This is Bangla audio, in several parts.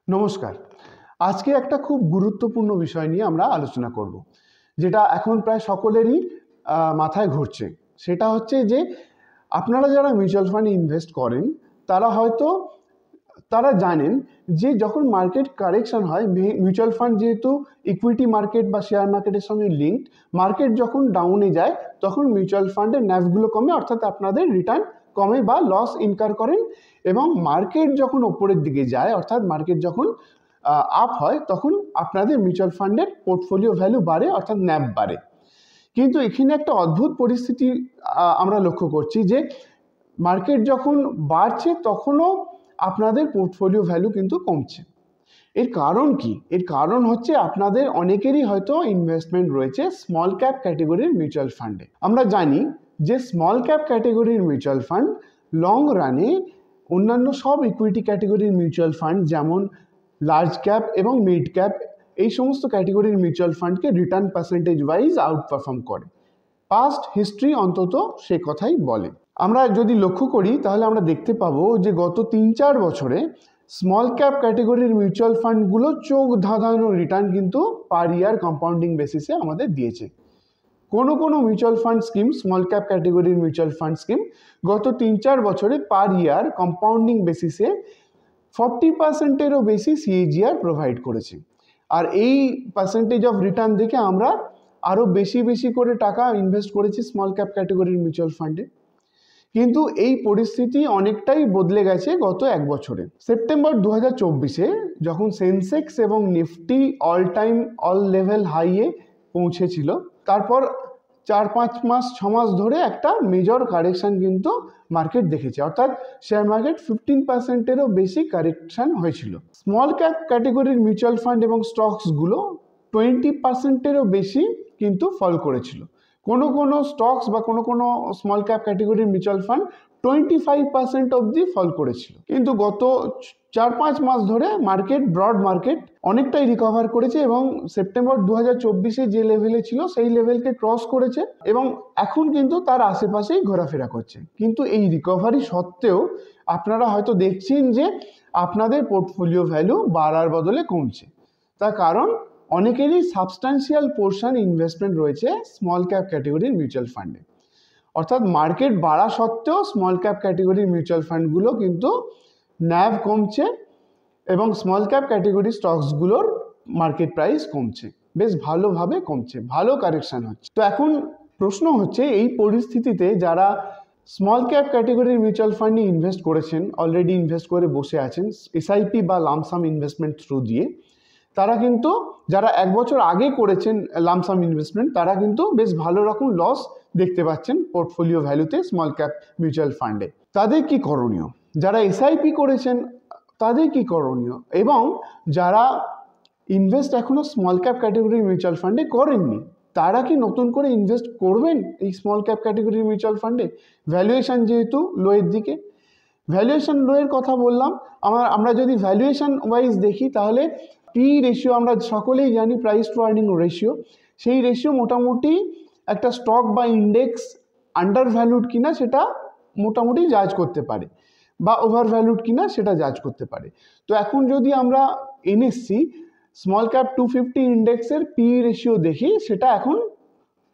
নমস্কার। আজকে একটা খুব গুরুত্বপূর্ণ বিষয় নিয়ে আমরা আলোচনা করব, যেটা এখন প্রায় সকলেরই মাথায় ঘুরছে। সেটা হচ্ছে যে আপনারা যারা মিউচুয়াল ফান্ডে ইনভেস্ট করেন তারা জানেন যে যখন মার্কেট কারেকশন হয়, মিউচুয়াল ফান্ড যেহেতু ইকুইটি মার্কেট বা শেয়ার মার্কেটের সঙ্গে লিঙ্কড, মার্কেট যখন ডাউনে যায় তখন মিউচুয়াল ফান্ডের ন্যাভগুলো কমে, অর্থাৎ আপনাদের রিটার্ন কমে বা লস ইনকার করেন। এবং মার্কেট যখন ওপরের দিকে যায়, অর্থাৎ মার্কেট যখন আপ হয়, তখন আপনাদের মিউচুয়াল ফান্ডের পোর্টফোলিও ভ্যালু বাড়ে, অর্থাৎ ন্যাভ বাড়ে। কিন্তু এখানে একটা অদ্ভুত পরিস্থিতি আমরা লক্ষ্য করছি যে মার্কেট যখন বাড়ছে তখনও আপনাদের পোর্টফোলিও ভ্যালু কিন্তু কমছে। এর কারণ কি? এর কারণ হচ্ছে আপনাদের অনেকেরই হয়তো ইনভেস্টমেন্ট রয়েছে স্মল ক্যাপ ক্যাটেগরির মিউচুয়াল ফান্ডে। আমরা জানি যে স্মল ক্যাপ ক্যাটেগরির মিউচুয়াল ফান্ড লং রানে অন্যান্য সব ইকুইটি ক্যাটেগরির মিউচুয়াল ফান্ড যেমন লার্জ ক্যাপ এবং মিড ক্যাপ, এই সমস্ত ক্যাটেগরির মিউচুয়াল ফান্ডকে return percentage wise outperform করে। পাস্ট হিস্ট্রি অন্তত সে কথাই বলে। আমরা যদি লক্ষ্য করি তাহলে আমরা দেখতে পাবো যে গত 3-4 বছরে স্মল ক্যাপ ক্যাটেগরির মিউচুয়াল ফান্ডগুলো চোখ ধাঁধানো রিটার্ন কিন্তু পার ইয়ার কম্পাউন্ডিং বেসিসে আমাদের দিয়েছে। কোনো mutual fund scheme, small cap ক্যাটেগরির মিউচুয়াল ফান্ড স্কিম গত 3-4 বছরে পার ইয়ার কম্পাউন্ডিং বেসিসে 40%-এরও বেশি সিএজিআর প্রোভাইড করেছে। আর এই পার্সেন্টেজ অফ রিটার্ন দেখে আমরা আরও বেশি করে টাকা ইনভেস্ট করেছি স্মল ক্যাপ ক্যাটেগরির মিউচুয়াল ফান্ডে। কিন্তু এই পরিস্থিতি অনেকটাই বদলে গেছে গত 1 বছরে। সেপ্টেম্বর 2024-এ যখন সেন্সেক্স এবং নিফটি অল লেভেল হাইয়ে পৌঁছেছিল, তারপর 4-5 মাস ধরে একটা মেজর কারেকশন কিন্তু মার্কেট দেখেছে, অর্থাৎ শেয়ার মার্কেট 15%-এরও বেশি কারেকশন হয়েছিল। স্মল ক্যাপ ক্যাটেগরির মিউচুয়াল ফান্ড এবং স্টকসগুলো 20%-এরও বেশি কিন্তু ফল করেছিল। কোনো স্টকস বা কোনো স্মল ক্যাপ ক্যাটেগরির মিউচুয়াল ফান্ড 25% অবধি ফল করেছিল। কিন্তু গত 4-5 মাস ধরে ব্রড মার্কেট অনেকটাই রিকভার করেছে এবং সেপ্টেম্বর 2024-এ যে লেভেলে ছিল সেই লেভেলকে ক্রস করেছে এবং এখন কিন্তু তার আশেপাশেই ঘোরাফেরা করছে। কিন্তু এই রিকভারি সত্ত্বেও আপনারা হয়তো দেখছেন যে আপনাদের পোর্টফোলিও ভ্যালু বাড়ার বদলে কমছে। তার কারণ অনেকেরই সাবস্ট্যান্সিয়াল পোর্শন ইনভেস্টমেন্ট রয়েছে স্মল ক্যাপ ক্যাটেগরির মিউচুয়াল ফান্ডে। অর্থাৎ মার্কেট বাড়া সত্ত্বেও স্মল ক্যাপ ক্যাটেগরির মিউচুয়াল ফান্ডগুলো কিন্তু ন্যাভ কমছে এবং স্মল ক্যাপ ক্যাটেগরি স্টকসগুলোর মার্কেট প্রাইস কমছে, বেশ ভালোভাবে কমছে, ভালো কারেকশন হচ্ছে। তো এখন প্রশ্ন হচ্ছে, এই পরিস্থিতিতে যারা স্মল ক্যাপ ক্যাটেগরির মিউচুয়াল ফান্ডে ইনভেস্ট করেছেন, অলরেডি ইনভেস্ট করে বসে আছেন এসআইপি বা লামসাম ইনভেস্টমেন্ট থ্রু দিয়ে, তারা কিন্তু যারা 1 বছর আগে করেছেন লামসাম ইনভেস্টমেন্ট, তারা কিন্তু বেশ ভালো রকম লস দেখতে পাচ্ছেন পোর্টফোলিও ভ্যালুতে স্মল ক্যাপ মিউচুয়াল ফান্ডে। তাদের কি করণীয়? যারা এসআইপি করেছেন তাদের কি করণীয়? এবং যারা ইনভেস্ট এখনো স্মল ক্যাপ ক্যাটেগরির মিউচুয়াল ফান্ডে করেননি, তারা কি নতুন করে ইনভেস্ট করবেন এই স্মল ক্যাপ ক্যাটেগরির মিউচুয়াল ফান্ডে? ভ্যালুয়েশন যেহেতু লোয়ের দিকে, ভ্যালুয়েশন লোয়ের কথা বললাম। আমরা যদি ভ্যালুয়েশন ওয়াইজ দেখি তাহলে পি রেশিও, আমরা সকলেই জানি প্রাইস টু আর্নিং রেশিও, সেই রেশিও মোটামুটি একটা স্টক বা ইন্ডেক্স আন্ডার ভ্যালুড কিনা সেটা মোটামুটি জাজ করতে পারে, বা ওভার ভ্যালুড কিনা সেটা জাজ করতে পারে। তো এখন যদি আমরা এনএসসি স্মল ক্যাপ 250 ইন্ডেক্সের পি রেশিও দেখি, সেটা এখন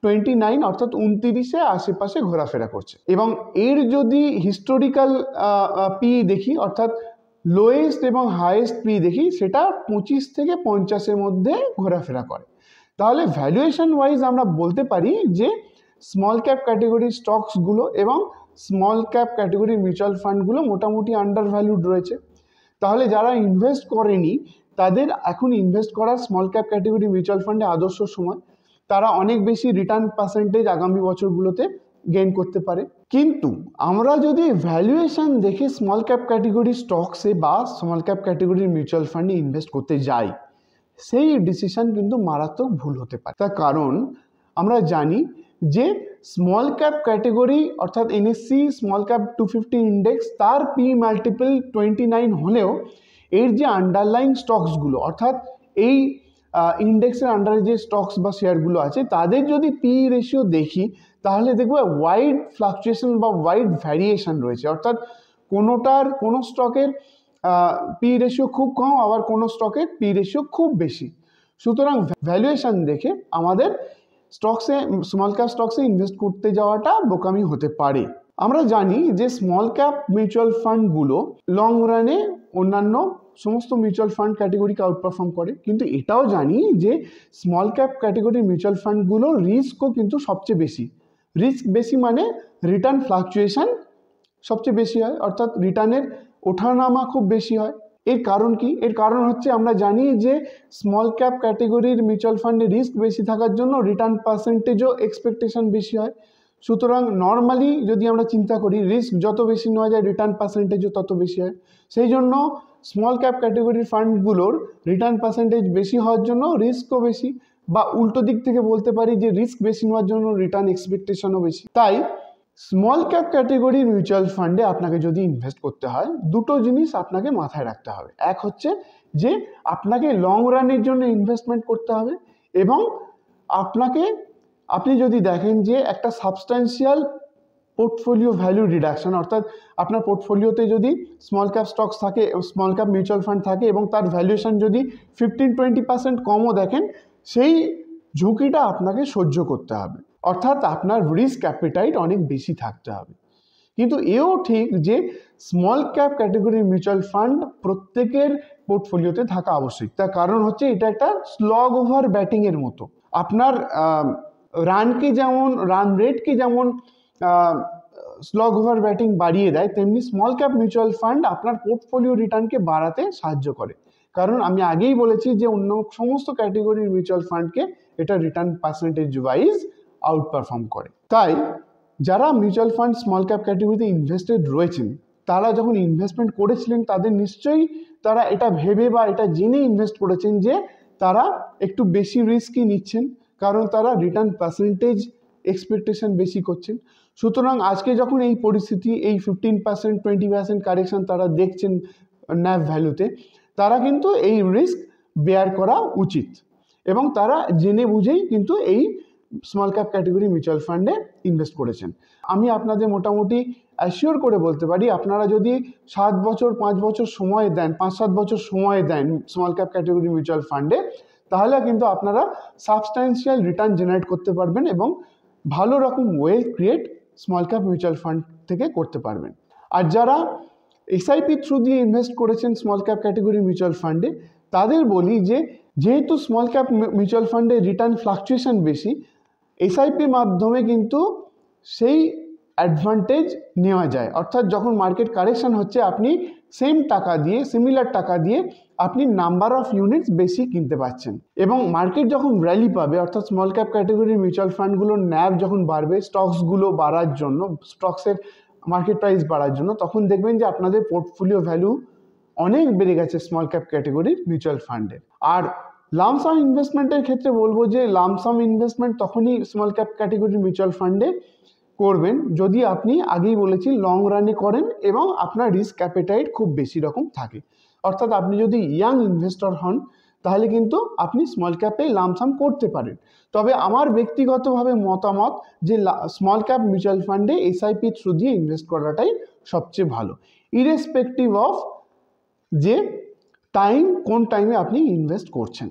29, অর্থাৎ 29-এ আশেপাশে ঘোরাফেরা করছে। এবং এর যদি হিস্টোরিক্যাল পি দেখি, অর্থাৎ লোয়েস্ট এবং হাইয়েস্ট পি দেখি, সেটা 25 থেকে 50-এর মধ্যে ঘোরাফেরা করে। তাহলে ভ্যালুয়েশন ওয়াইজ আমরা বলতে পারি যে স্মল ক্যাপ ক্যাটেগরির স্টকসগুলো এবং স্মল ক্যাপ ক্যাটেগরির মিউচুয়াল ফান্ডগুলো মোটামুটি আন্ডার ভ্যালুড রয়েছে। তাহলে যারা ইনভেস্ট করেনি তাদের এখন ইনভেস্ট করার স্মল ক্যাপ ক্যাটেগরি মিউচুয়াল ফান্ডে আদর্শ সময়। তারা অনেক বেশি রিটার্ন পার্সেন্টেজ আগামী বছরগুলোতে গেইন করতে পারে। কিন্তু আমরা যদি ভ্যালুয়েশন দেখে স্মল ক্যাপ ক্যাটেগরি স্টকসে বা স্মল ক্যাপ ক্যাটেগরির মিউচুয়াল ফান্ডে ইনভেস্ট করতে যাই, সেই ডিসিশন কিন্তু মারাত্মক ভুল হতে পারে। তার কারণ আমরা জানি যে স্মল ক্যাপ ক্যাটেগরি অর্থাৎ এনএসসি স্মল ক্যাপ 250 ইন্ডেক্স, তার পি মাল্টিপল 29 হলেও এর যে আন্ডারলাইন স্টকসগুলো, অর্থাৎ এই ইন্ডেক্সের আন্ডারে যে স্টকস বা শেয়ারগুলো আছে, তাদের যদি পি রেশিও দেখি তাহলে দেখবো ওয়াইড ফ্লাকচুয়েশন বা ওয়াইড ভ্যারিয়েশন রয়েছে। অর্থাৎ কোনো স্টকের পি রেশিও খুব কম, আবার কোনো স্টকের পি রেশিও খুব বেশি। সুতরাং ভ্যালুয়েশন দেখে আমাদের স্মল ক্যাপ স্টকসে ইনভেস্ট করতে যাওয়াটা বোকামি হতে পারে। আমরা জানি যে স্মল ক্যাপ মিউচুয়াল ফান্ডগুলো লং রানে অন্যান্য সমস্ত মিউচুয়াল ফান্ড ক্যাটেগরিকে আউটপারফর্ম করে, কিন্তু এটাও জানি যে স্মল ক্যাপ ক্যাটেগরির মিউচুয়াল ফান্ডগুলোর রিস্কও কিন্তু সবচেয়ে বেশি। রিস্ক বেশি মানে রিটার্ন ফ্লাকচুয়েশন সবচেয়ে বেশি হয়, অর্থাৎ রিটার্নের ওঠানামা খুব বেশি হয়। এর কারণ কি? এর কারণ হচ্ছে আমরা জানি যে স্মল ক্যাপ ক্যাটেগরির মিউচুয়াল ফান্ডে রিস্ক বেশি থাকার জন্য রিটার্ন পার্সেন্টেজও এক্সপেকটেশন বেশি হয়। সুতরাং নর্মালি যদি আমরা চিন্তা করি, রিস্ক যত বেশি নেওয়া যায় রিটার্ন পার্সেন্টেজও তত বেশি হয়। সেই জন্য স্মল ক্যাপ ক্যাটেগরির ফান্ডগুলোর রিটার্ন পার্সেন্টেজ বেশি হওয়ার জন্য রিস্কও বেশি, বা উল্টো দিক থেকে বলতে পারি যে রিস্ক বেশি নেওয়ার জন্য রিটার্ন এক্সপেকটেশনও বেশি। তাই স্মল ক্যাপ ক্যাটেগরির মিউচুয়াল ফান্ডে আপনাকে যদি ইনভেস্ট করতে হয়, দুটো জিনিস আপনাকে মাথায় রাখতে হবে। এক হচ্ছে যে আপনাকে লং রানের জন্য ইনভেস্টমেন্ট করতে হবে, এবং আপনি যদি দেখেন যে একটা সাবস্ট্যান্সিয়াল পোর্টফোলিও ভ্যালু রিডাকশন, অর্থাৎ আপনার পোর্টফোলিওতে যদি স্মল ক্যাপ স্টকস থাকে, স্মল ক্যাপ মিউচুয়াল ফান্ড থাকে, এবং তার ভ্যালুয়েশন যদি 15-20% কমও দেখেন, সেই ঝুঁকিটা আপনাকে সহ্য করতে হবে, অর্থাৎ আপনার রিস্ক অ্যাপিটাইট অনেক বেশি থাকতে হবে। কিন্তু এও ঠিক যে স্মল ক্যাপ ক্যাটেগরির মিউচুয়াল ফান্ড প্রত্যেকের পোর্টফোলিওতে থাকা আবশ্যক। তার কারণ হচ্ছে এটা একটা স্লগ ওভার ব্যাটিংয়ের মতো। আপনার রান রেটকে যেমন স্লগ ওভার ব্যাটিং বাড়িয়ে দেয়, তেমনি স্মল ক্যাপ মিউচুয়াল ফান্ড আপনার পোর্টফোলিও রিটার্নকে বাড়াতে সাহায্য করে। কারণ আমি আগেই বলেছি যে অন্য সমস্ত ক্যাটেগরির মিউচুয়াল ফান্ডকে এটা রিটার্ন পার্সেন্টেজ ওয়াইজ আউটপারফর্ম করে। তাই যারা মিউচুয়াল ফান্ড স্মল ক্যাপ ক্যাটেগরিতে ইনভেস্টেড রয়েছেন, তারা যখন ইনভেস্টমেন্ট করেছিলেন তাদের নিশ্চয়ই তারা এটা ভেবে বা এটা জেনে ইনভেস্ট করেছেন যে তারা একটু বেশি রিস্কই নিচ্ছেন, কারণ তারা রিটার্ন পার্সেন্টেজ এক্সপেকটেশন বেশি করছেন। সুতরাং আজকে যখন এই পরিস্থিতি, এই 15%-20% কারেকশন তারা দেখছেন ন্যাভ ভ্যালুতে, তারা কিন্তু এই রিস্ক বেয়ার করা উচিত, এবং তারা জেনে বুঝেই কিন্তু এই স্মল ক্যাপ ক্যাটেগরি মিউচুয়াল ফান্ডে ইনভেস্ট করেছেন। আমি আপনাদের মোটামুটি অ্যাসিওর করে বলতে পারি, আপনারা যদি 7 বছর 5 বছর সময় দেন, 5-7 বছর সময় দেন স্মল ক্যাপ ক্যাটেগরি মিউচুয়াল ফান্ডে, তাহলে কিন্তু আপনারা সাবস্ট্যান্সিয়াল রিটার্ন জেনারেট করতে পারবেন এবং ভালো রকম wealth create small cap mutual fund থেকে করতে পারবেন। আর যারা এসআইপি থ্রু দিয়ে ইনভেস্ট করেছেন স্মল ক্যাপ ক্যাটেগরি মিউচুয়াল ফান্ডে, তাদের বলি যে যেহেতু স্মল ক্যাপ মিউচুয়াল ফান্ডে রিটার্ন ফ্লাকচুয়েশন বেশি, এসআইপির মাধ্যমে কিন্তু সেই অ্যাডভান্টেজ নেওয়া যায়। অর্থাৎ যখন মার্কেট কারেকশন হচ্ছে, আপনি সিমিলার টাকা দিয়ে আপনি নাম্বার অফ ইউনিটস বেশি কিনতে পারছেন, এবং মার্কেট যখন র্যালি পাবে, অর্থাৎ স্মল ক্যাপ ক্যাটেগরির মিউচুয়াল ফান্ডগুলোর ন্যাভ যখন বাড়বে, স্টকসগুলো বাড়ার জন্য, স্টকসের মার্কেট প্রাইস বাড়ার জন্য, তখন দেখবেন যে আপনাদের পোর্টফোলিও ভ্যালু অনেক বেড়ে গেছে স্মল ক্যাপ ক্যাটেগরির মিউচুয়াল ফান্ডে। আর লামসাম ইনভেস্টমেন্টের ক্ষেত্রে বলবো যে লামসাম ইনভেস্টমেন্ট তখনই স্মল ক্যাপ ক্যাটেগরির মিউচুয়াল ফান্ডে করবেন যদি আপনি, আগেই বলেছি, লং রানে করেন এবং আপনার রিস্ক অ্যাপেটাইট খুব বেশি রকম থাকে। অর্থাৎ আপনি যদি ইয়াং ইনভেস্টর হন, তাহলে কিন্তু আপনি স্মল ক্যাপে লামসাম করতে পারেন। তবে আমার ব্যক্তিগতভাবে মতামত যে স্মল ক্যাপ মিউচুয়াল ফান্ডে এসআইপি থ্রু দিয়ে ইনভেস্ট করাটাই সবচেয়ে ভালো, ইরেসপেক্টিভ অফ যে কোন টাইমে আপনি ইনভেস্ট করছেন।